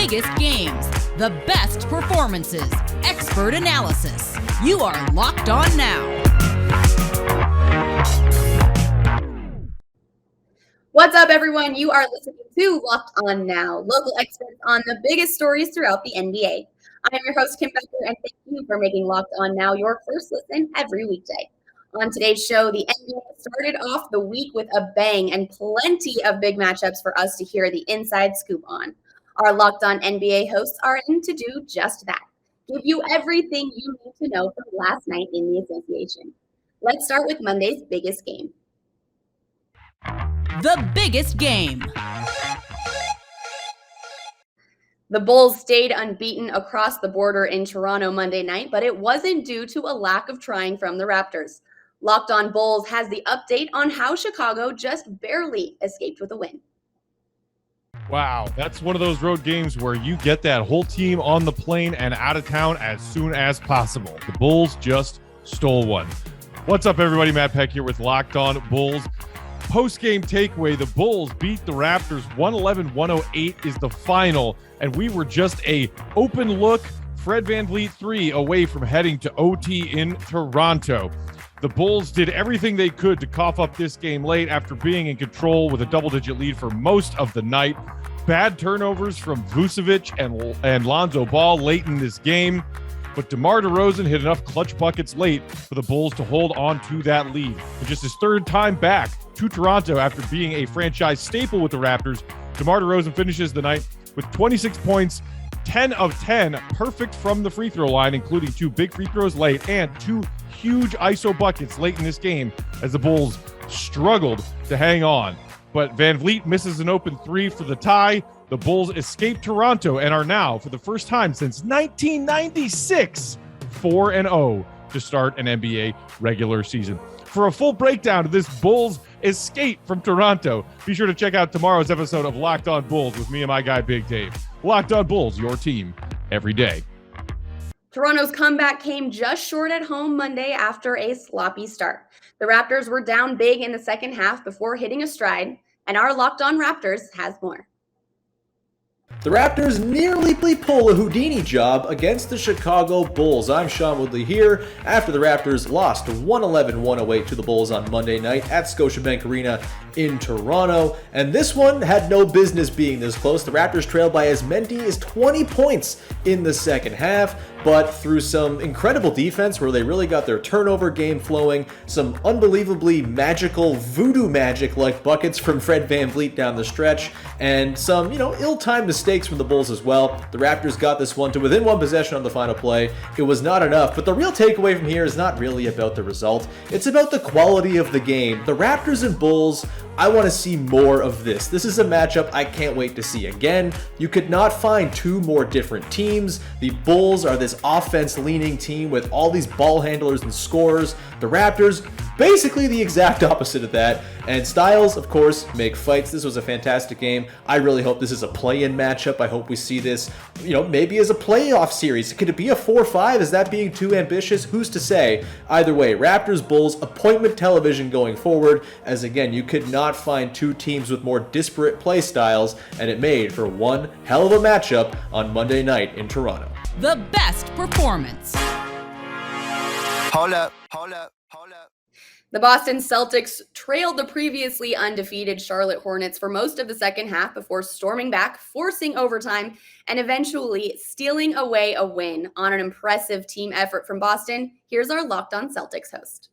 biggest games, the best performances, expert analysis. You are Locked On Now. What's up, everyone? You are listening to Locked On Now, local experts on the biggest stories throughout the NBA. I am your host, Kim Becker, and thank you for making Locked On Now your first listen every weekday. On today's show, the NBA started off the week with a bang and plenty of big matchups for us to hear the inside scoop on. Our Locked On NBA hosts are in to do just that, give you everything you need to know from last night in the association. Let's start with Monday's biggest game. The biggest game. The Bulls stayed unbeaten across the border in Toronto Monday night, but it wasn't due to a lack of trying from the Raptors. Locked On Bulls has the update on how Chicago just barely escaped with a win. Wow, that's one of those road games where you get that whole team on the plane and out of town as soon as possible. The Bulls just stole one. What's up, everybody? Matt Peck here with Locked On Bulls. Post-game takeaway, the Bulls beat the Raptors 111-108 is the final, and we were just a open look Fred VanVleet 3 away from heading to OT in Toronto. The Bulls did everything they could to cough up this game late after being in control with a double-digit lead for most of the night. Bad turnovers from Vucevic and Lonzo Ball late in this game, but DeMar DeRozan hit enough clutch buckets late for the Bulls to hold on to that lead. For just his third time back to Toronto after being a franchise staple with the Raptors, DeMar DeRozan finishes the night with 26 points, 10 of 10 perfect from the free throw line, including 2 big free throws late and 2 huge ISO buckets late in this game as the Bulls struggled to hang on. But VanVleet misses an open 3 for the tie. The Bulls escape Toronto and are now, for the first time since 1996, 4-0 to start an NBA regular season. For a full breakdown of this Bulls escape from Toronto, be sure to check out tomorrow's episode of Locked On Bulls with me and my guy Big Dave. Locked On Bulls, your team every day. Toronto's comeback came just short at home Monday after a sloppy start. The Raptors were down big in the second half before hitting a stride, and our Locked On Raptors has more. The Raptors nearly pull a Houdini job against the Chicago Bulls. I'm Sean Woodley here after the Raptors lost 111-108 to the Bulls on Monday night at Scotiabank Arena in Toronto, and this one had no business being this close. The Raptors trailed by as many as 20 points in the second half, but through some incredible defense where they really got their turnover game flowing, some unbelievably magical voodoo magic-like buckets from Fred VanVleet down the stretch, and some, ill-timed mistakes from the Bulls as well. The Raptors got this one to within one possession on the final play. It was not enough, but the real takeaway from here is not really about the result. It's about the quality of the game. The Raptors and Bulls, I want to see more of this. This is a matchup I can't wait to see again. You could not find two more different teams. The Bulls are this offense-leaning team with all these ball handlers and scorers. The Raptors, basically the exact opposite of that. And styles, of course, make fights. This was a fantastic game. I really hope this is a play-in matchup. I hope we see this, maybe as a playoff series. Could it be a 4-5? Is that being too ambitious? Who's to say? Either way, Raptors-Bulls, appointment television going forward, as again, you could not find two teams with more disparate play styles, and it made for one hell of a matchup on Monday night in Toronto. The best performance. Hold up. The Boston Celtics trailed the previously undefeated Charlotte Hornets for most of the second half before storming back, forcing overtime, and eventually stealing away a win on an impressive team effort from Boston. Here's our Locked On Celtics host.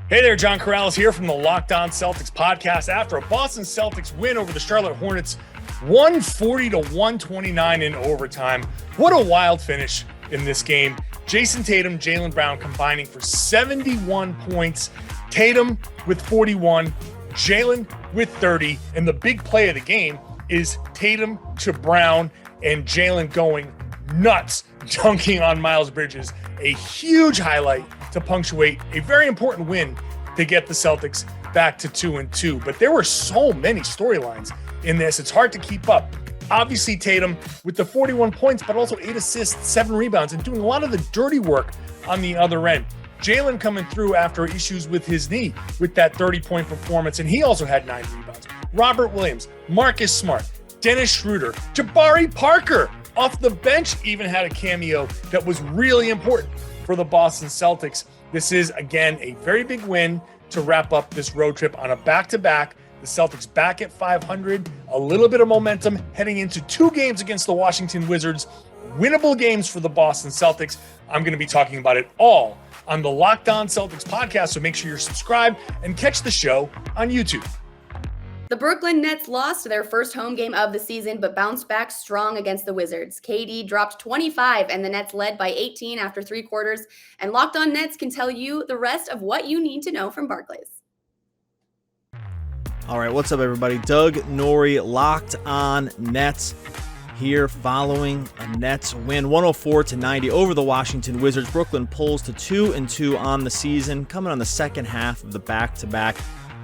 Hey there, John Corrales here from the Locked On Celtics podcast. After a Boston Celtics win over the Charlotte Hornets, 140-129 in overtime. What a wild finish in this game. Jason Tatum, Jaylen Brown combining for 71 points. Tatum with 41, Jaylen with 30. And the big play of the game is Tatum to Brown and Jaylen going nuts, dunking on Miles Bridges. A huge highlight to punctuate a very important win to get the Celtics back to 2-2. But there were so many storylines in this. It's hard to keep up. Obviously, Tatum with the 41 points, but also 8 assists, 7 rebounds, and doing a lot of the dirty work on the other end. Jaylen coming through after issues with his knee with that 30-point performance, and he also had 9 rebounds. Robert Williams, Marcus Smart, Dennis Schroeder, Jabari Parker off the bench even had a cameo that was really important for the Boston Celtics. This is, again, a very big win to wrap up this road trip on a back-to-back. The Celtics back at 500, a little bit of momentum heading into 2 games against the Washington Wizards. Winnable games for the Boston Celtics. I'm going to be talking about it all on the Locked On Celtics podcast, so make sure you're subscribed and catch the show on YouTube. The Brooklyn Nets lost their first home game of the season, but bounced back strong against the Wizards. KD dropped 25, and the Nets led by 18 after 3 quarters. And Locked On Nets can tell you the rest of what you need to know from Barclays. All right, what's up, everybody? Doug Norrie, Locked On Nets, here following a Nets win 104-90 over the Washington Wizards. Brooklyn pulls to 2-2 on the season, coming on the second half of the back-to-back.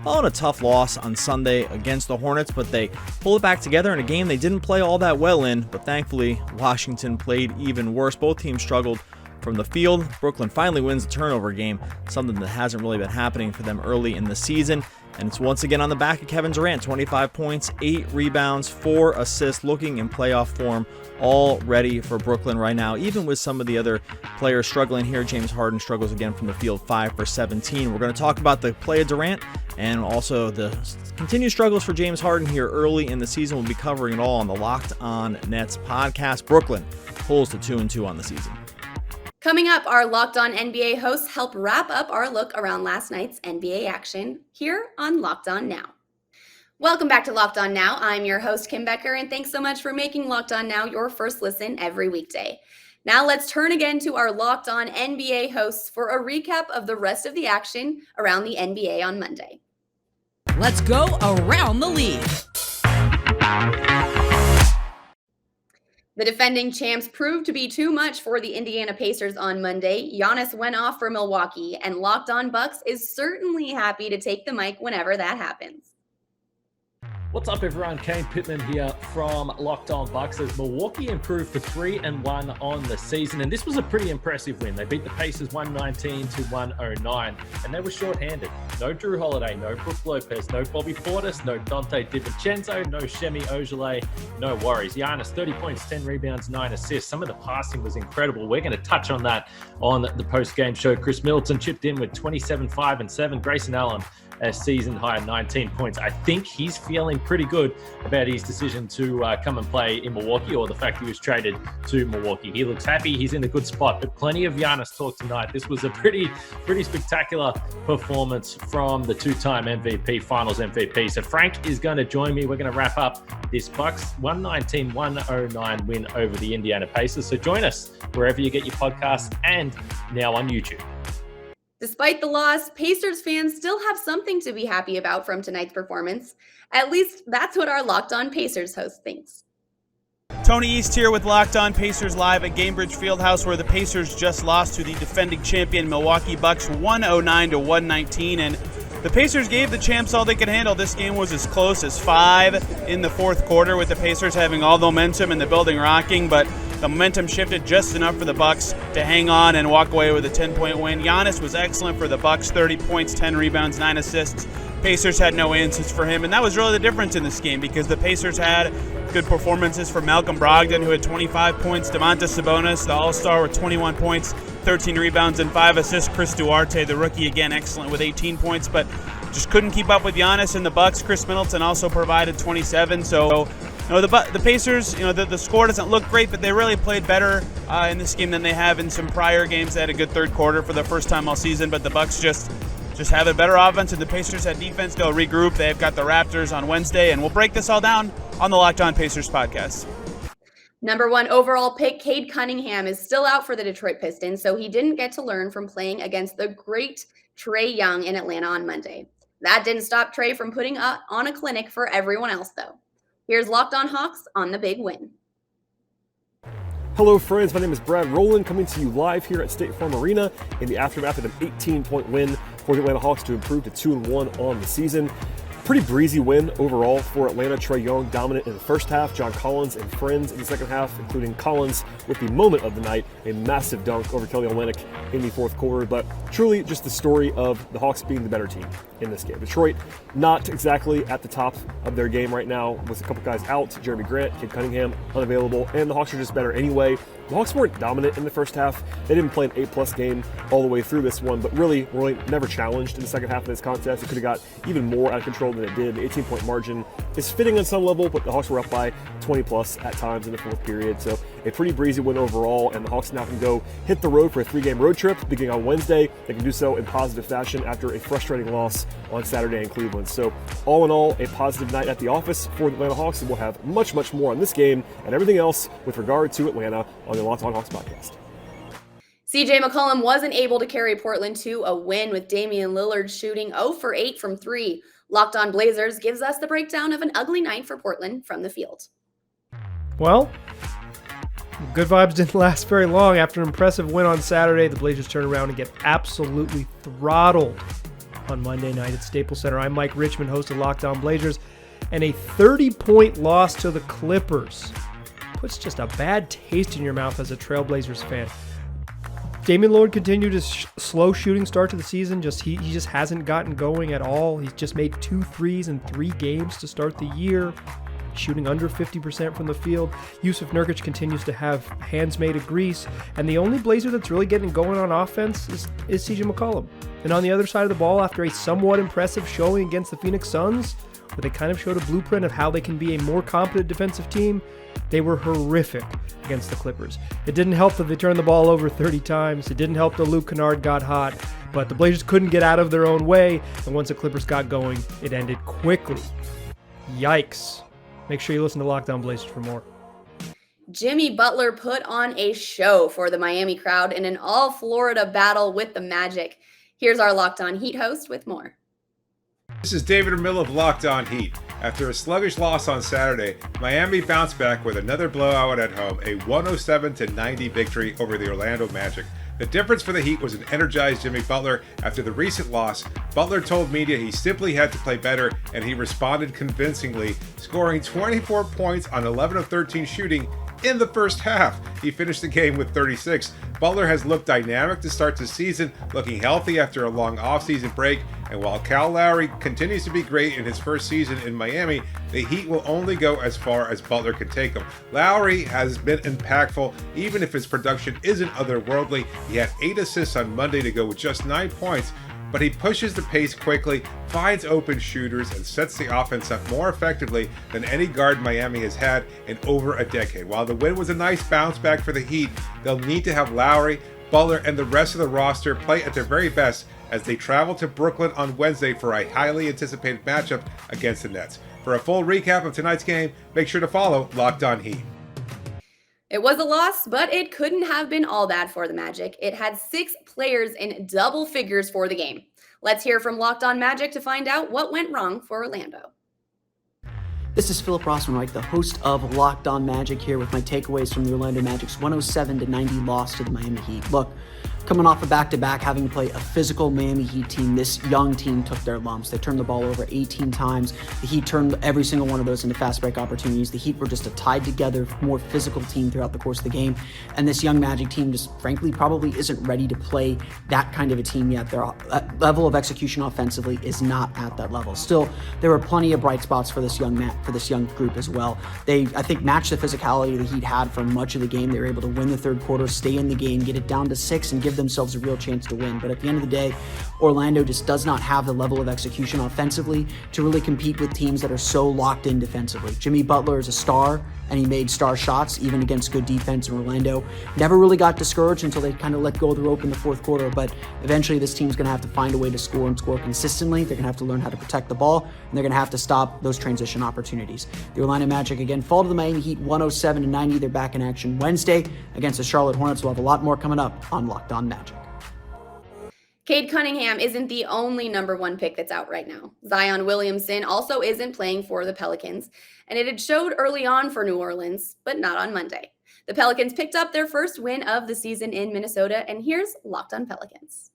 Following a tough loss on Sunday against the Hornets, but they pull it back together in a game they didn't play all that well in, but thankfully Washington played even worse. Both teams struggled from the field. Brooklyn finally wins the turnover game, something that hasn't really been happening for them early in the season. And it's once again on the back of Kevin Durant, 25 points, 8 rebounds, 4 assists, looking in playoff form, all ready for Brooklyn right now. Even with some of the other players struggling here, James Harden struggles again from the field, 5 for 17. We're going to talk about the play of Durant and also the continued struggles for James Harden here early in the season. We'll be covering it all on the Locked On Nets podcast. Brooklyn pulls to 2-2 on the season. Coming up, our Locked On NBA hosts help wrap up our look around last night's NBA action here on Locked On Now. Welcome back to Locked On Now. I'm your host, Kim Becker, and thanks so much for making Locked On Now your first listen every weekday. Now let's turn again to our Locked On NBA hosts for a recap of the rest of the action around the NBA on Monday. Let's go around the league. The defending champs proved to be too much for the Indiana Pacers on Monday. Giannis went off for Milwaukee, and Locked On Bucks is certainly happy to take the mic whenever that happens. What's up, everyone? Kane Pittman here from Locked On Bucks as Milwaukee improved to 3-1 on the season, and this was a pretty impressive win. They beat the Pacers 119-109, and they were shorthanded. No Drew Holiday, no Brook Lopez, no Bobby Portis, no Dante DiVincenzo, no Shemi Ojeleye, no worries. Giannis, 30 points, 10 rebounds, 9 assists. Some of the passing was incredible. We're going to touch on that on the post-game show. Chris Middleton chipped in with 27, 5, and 7. Grayson Allen, a season high 19 points. I think he's feeling pretty good about his decision to come and play in Milwaukee, or the fact he was traded to Milwaukee. He looks happy. He's in a good spot, but plenty of Giannis talk tonight. This was a pretty spectacular performance from the 2-time MVP, Finals MVP. So Frank is going to join me. We're going to wrap up this Bucks 119-109 win over the Indiana Pacers. So join us wherever you get your podcasts and now on YouTube. Despite the loss, Pacers fans still have something to be happy about from tonight's performance. At least that's what our Locked On Pacers host thinks. Tony East here with Locked On Pacers live at Gainbridge Fieldhouse, where the Pacers just lost to the defending champion Milwaukee Bucks 109-119, and the Pacers gave the champs all they could handle. This game was as close as 5 in the fourth quarter, with the Pacers having all the momentum and the building rocking, but the momentum shifted just enough for the Bucks to hang on and walk away with a 10-point win. Giannis was excellent for the Bucks, 30 points, 10 rebounds, 9 assists. Pacers had no answers for him, and that was really the difference in this game, because the Pacers had good performances from Malcolm Brogdon, who had 25 points, Domantas Sabonis, the All-Star, with 21 points, 13 rebounds, and 5 assists. Chris Duarte, the rookie, again excellent with 18 points, but just couldn't keep up with Giannis and the Bucks. Chris Middleton also provided 27, so the Pacers, the score doesn't look great, but they really played better in this game than they have in some prior games. They had a good third quarter for the first time all season, but the Bucks just have a better offense, and the Pacers had defense. They'll regroup. They've got the Raptors on Wednesday, and we'll break this all down on the Locked On Pacers podcast. Number 1 overall pick, Cade Cunningham, is still out for the Detroit Pistons, so he didn't get to learn from playing against the great Trae Young in Atlanta on Monday. That didn't stop Trae from putting on a clinic for everyone else, though. Here's Locked On Hawks on the big win. Hello, friends. My name is Brad Rowland, coming to you live here at State Farm Arena in the aftermath of an 18-point win for the Atlanta Hawks to improve to 2-1 on the season. Pretty breezy win overall for Atlanta. Trae Young dominant in the first half. John Collins and friends in the second half, including Collins with the moment of the night, a massive dunk over Kelly Olynyk in the fourth quarter. But truly just the story of the Hawks being the better team in this game. Detroit not exactly at the top of their game right now with a couple guys out. Jeremy Grant, Kid Cunningham unavailable, and the Hawks are just better anyway. The Hawks weren't dominant in the first half. They didn't play an A+ game all the way through this one, but really were never challenged in the second half of this contest. It could have got even more out of control than it did. The 18-point margin is fitting on some level, but the Hawks were up by 20+ at times in the fourth period. So a pretty breezy win overall, and the Hawks now can go hit the road for a 3-game road trip beginning on Wednesday. They can do so in positive fashion after a frustrating loss on Saturday in Cleveland. So all in all, a positive night at the office for the Atlanta Hawks, and we'll have much more on this game and everything else with regard to Atlanta on the Locked On Hawks podcast. CJ McCollum wasn't able to carry Portland to a win with Damian Lillard shooting 0 for 8 from 3. Locked On Blazers gives us the breakdown of an ugly night for Portland from the field. Well, good vibes didn't last very long. After an impressive win on Saturday, the Blazers turn around and get absolutely throttled on Monday night at Staples Center. I'm Mike Richmond, host of Locked On Blazers, and a 30-point loss to the Clippers puts just a bad taste in your mouth as a Trailblazers fan. Damian Lillard continued his slow shooting start to the season. He just hasn't gotten going at all. He's just made 2 threes in 3 games to start the year, shooting under 50% from the field. Yusuf Nurkic continues to have hands made of grease, and the only Blazer that's really getting going on offense is CJ McCollum. And on the other side of the ball, after a somewhat impressive showing against the Phoenix Suns, where they kind of showed a blueprint of how they can be a more competent defensive team, they were horrific against the Clippers. It didn't help that they turned the ball over 30 times. It didn't help that Luke Kennard got hot, but the Blazers couldn't get out of their own way, and once the Clippers got going, it ended quickly. Yikes. Make sure you listen to Locked On Blazers for more. Jimmy Butler put on a show for the Miami crowd in an all-Florida battle with the Magic. Here's our Locked On Heat host with more. This is David Mill of Locked On Heat. After a sluggish loss on Saturday, Miami bounced back with another blowout at home, a 107-90 victory over the Orlando Magic. The difference for the Heat was an energized Jimmy Butler. After the recent loss, Butler told media he simply had to play better, and he responded convincingly, scoring 24 points on 11 of 13 shooting in the first half. He finished the game with 36. Butler has looked dynamic to start the season, looking healthy after a long offseason break, and while Kyle Lowry continues to be great in his first season in Miami, the Heat will only go as far as Butler can take him. Lowry has been impactful, even if his production isn't otherworldly. He had 8 assists on Monday to go with just 9 points, but he pushes the pace quickly, finds open shooters, and sets the offense up more effectively than any guard Miami has had in over a decade. While the win was a nice bounce back for the Heat, they'll need to have Lowry, Butler, and the rest of the roster play at their very best as they travel to Brooklyn on Wednesday for a highly anticipated matchup against the Nets. For a full recap of tonight's game, make sure to follow Locked On Heat. It was a loss, but it couldn't have been all bad for the Magic. It had 6 players in double figures for the game. Let's hear from Locked On Magic to find out what went wrong for Orlando. This is Philip Rossman-Reich, the host of Locked On Magic, here with my takeaways from the Orlando Magic's 107-90 loss to the Miami Heat. Look, coming off a back-to-back, having to play a physical Miami Heat team, this young team took their lumps. They turned the ball over 18 times. The Heat turned every single one of those into fast break opportunities. The Heat were just a tied together, more physical team throughout the course of the game. And this young Magic team just, frankly, probably isn't ready to play that kind of a team yet. Their level of execution offensively is not at that level. Still, there were plenty of bright spots for this young group as well. They, I think, matched the physicality the Heat had for much of the game. They were able to win the third quarter, stay in the game, get it down to 6, and give themselves a real chance to win. But at the end of the day, Orlando just does not have the level of execution offensively to really compete with teams that are so locked in defensively. Jimmy Butler is a star, and he made star shots even against good defense in Orlando. Never really got discouraged until they kind of let go of the rope in the fourth quarter, but eventually this team's going to have to find a way to score and score consistently. They're going to have to learn how to protect the ball, and they're going to have to stop those transition opportunities. The Orlando Magic again fall to the Miami Heat 107-90. They're back in action Wednesday against the Charlotte Hornets. We'll have a lot more coming up on Locked On Magic. Cade Cunningham isn't the only number 1 pick that's out right now. Zion Williamson also isn't playing for the Pelicans, and it had showed early on for New Orleans, but not on Monday. The Pelicans picked up their first win of the season in Minnesota, and here's Locked On Pelicans.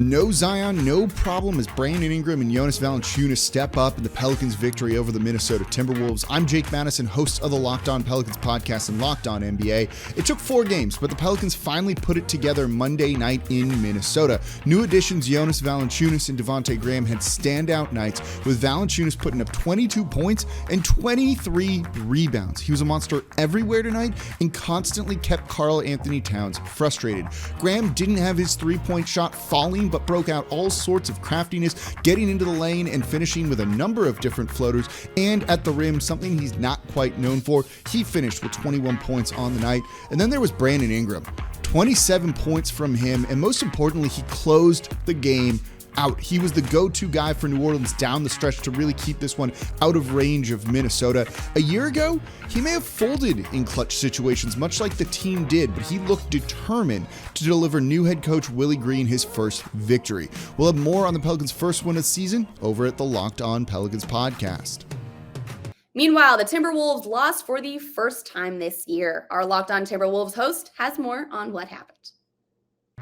No Zion, no problem as Brandon Ingram and Jonas Valanciunas step up in the Pelicans' victory over the Minnesota Timberwolves. I'm Jake Madison, host of the Locked On Pelicans podcast and Locked On NBA. It took 4 games, but the Pelicans finally put it together Monday night in Minnesota. New additions Jonas Valanciunas and Devontae Graham had standout nights, with Valanciunas putting up 22 points and 23 rebounds. He was a monster everywhere tonight and constantly kept Karl Anthony Towns frustrated. Graham didn't have his three-point shot falling, but broke out all sorts of craftiness, getting into the lane and finishing with a number of different floaters, and at the rim, something he's not quite known for. He finished with 21 points on the night. And then there was Brandon Ingram, 27 points from him, and most importantly, he closed the game out. He was the go-to guy for New Orleans down the stretch to really keep this one out of range of Minnesota. A year ago, he may have folded in clutch situations, much like the team did, but he looked determined to deliver new head coach Willie Green his first victory. We'll have more on the Pelicans' first win of the season over at the Locked On Pelicans podcast. Meanwhile, the Timberwolves lost for the first time this year. Our Locked On Timberwolves host has more on what happened.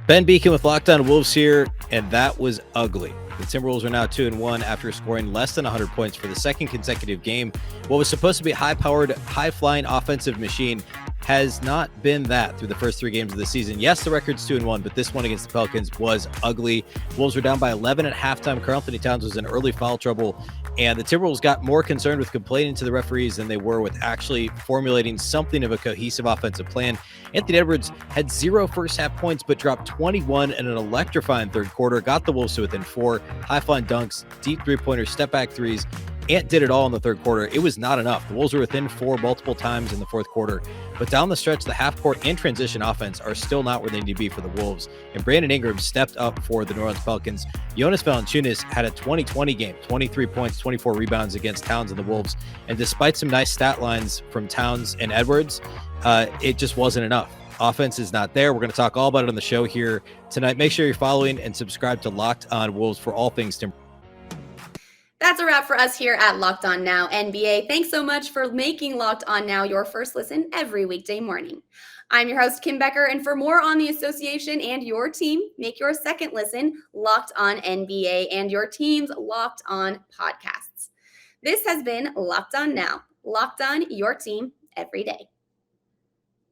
Ben Beacon with Locked On Wolves here, and that was ugly. The Timberwolves are now 2-1 after scoring less than 100 points for the second consecutive game. What was supposed to be a high-powered, high-flying offensive machine has not been that through the first 3 games of the season. Yes, the record's 2-1, but this one against the Pelicans was ugly. Wolves were down by 11 at halftime. Karl Anthony Towns was in early foul trouble, and the Timberwolves got more concerned with complaining to the referees than they were with actually formulating something of a cohesive offensive plan. Anthony Edwards had 0 first-half points, but dropped 21 in an electrifying third quarter, got the Wolves to within 4, high-flying dunks, deep three-pointers, step-back threes. Ant did it all in the third quarter. It was not enough. The Wolves were within 4 multiple times in the fourth quarter. But down the stretch, the half-court and transition offense are still not where they need to be for the Wolves. And Brandon Ingram stepped up for the New Orleans Pelicans. Jonas Valanciunas had a 20-20 game, 23 points, 24 rebounds against Towns and the Wolves. And despite some nice stat lines from Towns and Edwards, it just wasn't enough. Offense is not there. We're going to talk all about it on the show here tonight. Make sure you're following and subscribe to Locked On Wolves for all things Timberwolves. That's a wrap for us here at Locked On Now NBA. Thanks so much for making Locked On Now your first listen every weekday morning. I'm your host, Kim Becker, and for more on the association and your team, make your second listen Locked On NBA and your team's Locked On podcasts. This has been Locked On Now. Locked On, your team every day.